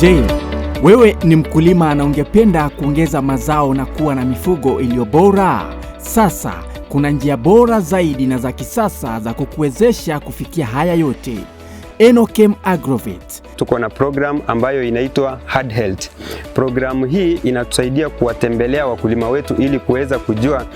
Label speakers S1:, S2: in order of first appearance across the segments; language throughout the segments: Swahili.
S1: Je, wewe ni mkulima na ungependa kuongeza mazao na kuwa na mifugo iliyo bora? Sasa kuna njia bora zaidi na za kisasa za kukuwezesha kufikia haya yote. Enochem Aggrovet
S2: tuko na program ambayo inaitwa Hard Health. Programu hii inatusaidia kuwatembelea wakulima wetu ili kuweza kujua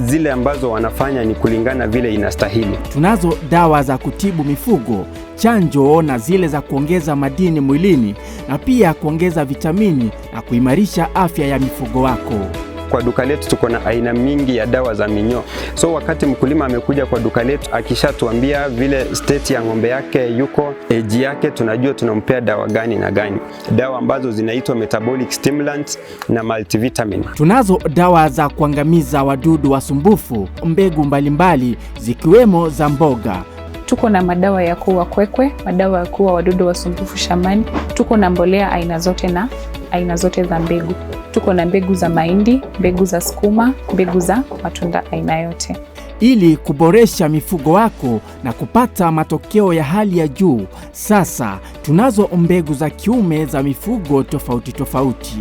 S2: zile ambazo wanafanya ni kulingana vile inastahili.
S1: Tunazo dawa za kutibu mifugo, chanjo na zile za kuongeza madini mwilini na pia kuongeza vitamini na kuimarisha afya ya mifugo wako.
S2: Kwa duka letu tuko na aina mingi ya dawa za minyoo. So wakati mkulima amekuja kwa duka letu akishatuambia vile state ya ng'ombe yake yuko, age yake, tunajua tunampea dawa gani na gani. Dawa ambazo zinaitwa metabolic stimulants na multivitamin.
S1: Tunazo dawa za kuangamiza wadudu wasumbufu, mbegu mbalimbali zikiwemo za mboga.
S3: Tuko na madawa ya kuua kwekwe, madawa ya kuua wadudu wasumbufu shambani. Tuko na mbolea aina zote na aina zote za mbegu. Tuko na mbegu za mahindi, mbegu za sukuma, mbegu za matunda aina yote.
S1: Ili kuboresha mifugo wako na kupata matokeo ya hali ya juu, sasa tunazo mbegu za kiume za mifugo tofauti tofauti.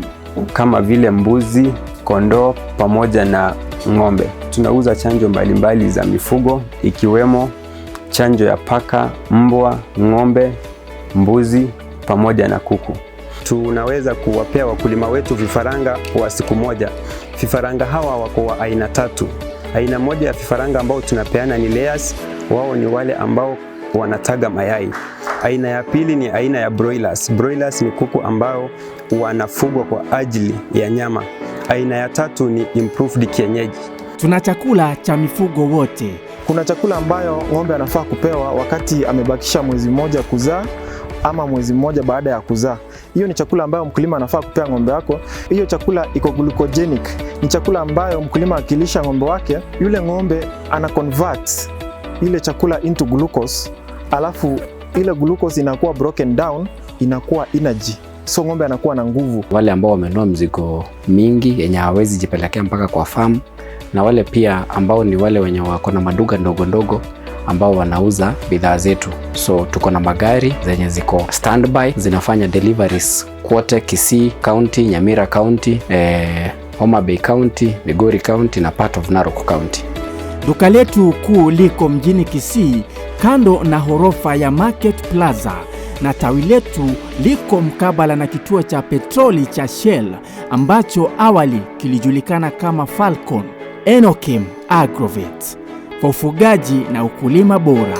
S2: Kama vile mbuzi, kondoo pamoja na ng'ombe. Tunauza chanjo mbalimbali za mifugo ikiwemo chanjo ya paka, mbwa, ng'ombe, mbuzi pamoja na kuku. Tunaweza kuwapea wakulima wetu vifaranga wa siku moja. Vifaranga hawa wako wa aina tatu. Aina moja ya vifaranga ambao tunapeana ni layers, wao ni wale ambao wanataga mayai. Aina ya pili ni aina ya broilers. Broilers ni kuku ambao wanafugwa kwa ajili ya nyama. Aina ya tatu ni improved kienyeji.
S1: Tuna chakula cha mifugo wote.
S4: Kuna chakula ambayo ng'ombe anafaa kupewa wakati amebakisha mwezi mmoja kuzaa ama mwezi mmoja baada ya kuzaa. Hiyo ni chakula ambayo mkulima anafaa kupea ng'ombe wako. Hiyo chakula iko glucogenic. Ni chakula ambayo mkulima akilisha ng'ombe wake, yule ng'ombe ana convert ile chakula into glucose, alafu ile glucose inakuwa broken down, inakuwa energy. So ng'ombe anakuwa na nguvu.
S5: Wale ambao wamenunua mzigo mingi yenye hawezi jipelekea mpaka kwa farm, na wale pia ambao ni wale wenye wako na maduka ndogo ndogo ambao wanauza bidhaa zetu. So tuko na magari zenye ziko standby zinafanya deliveries kote Kisii County, Nyamira County, Homa Bay County, Migori County na part of Narok County.
S1: Duka letu kuu liko mjini Kisii kando na ghorofa ya Market Plaza, na tawi letu liko mkabala na kituo cha petroli cha Shell ambacho awali kilijulikana kama Falcon. Enochem Aggrovet, kwa ufugaji na ukulima bora.